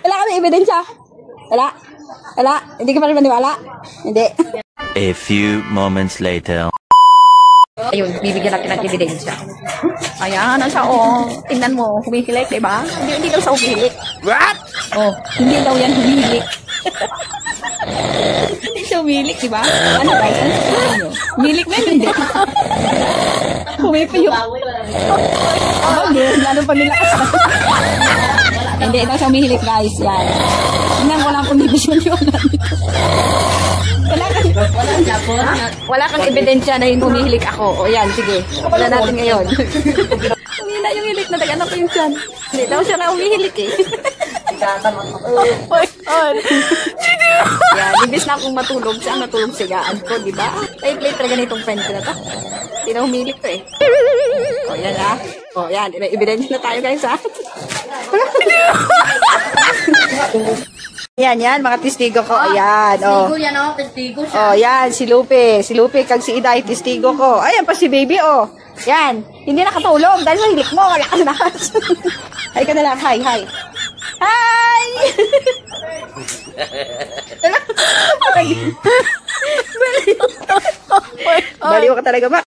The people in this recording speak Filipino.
Wala kami ebidensya. Wala. Wala. Hindi ka pa rin maniwala. Hindi. A few moments later. Ayun, bibigyan natin ng ebidensya. Ayan, siya, oh. Tingnan mo, humihilik, diba? Hindi daw siya humihilik. What? Oh, hindi daw yan humihilik. Hindi siya humihilik, diba? Ano guys? Ano sabihin nyo? Humihilik na hindi. Humihilik yung... Abang, lalo pa nila kasi. Hindi daw siya humihilik, guys. Yan. Tingnan ko lang kung division yun. Wala kang ebidensya na yung humihilik ako. O yan, sige. Wala natin ngayon. Humina yung hilik na taga ko yung tiyan. Hindi daw siya na humihilik eh. Yan, ibis na akong matulog siya. Natulog sigaan ko, di ba? Play talaga na itong friend ko na to. Hindi na humihilik to eh. O yan ah. O yan, may ebidensya na tayo guys ha. Yan, mga testigo ko. Ayan, oh. Testigo yan, oh. Testigo siya. Oh, yan, si Lupe. Si Lupe, kag si Iday, testigo ko. Ayan pa si Baby, oh. Yan, hindi nakatulog dahil sa hilik mo. Malakas. Hi ka na lang, hi. Hi! Baliw ka talaga ba?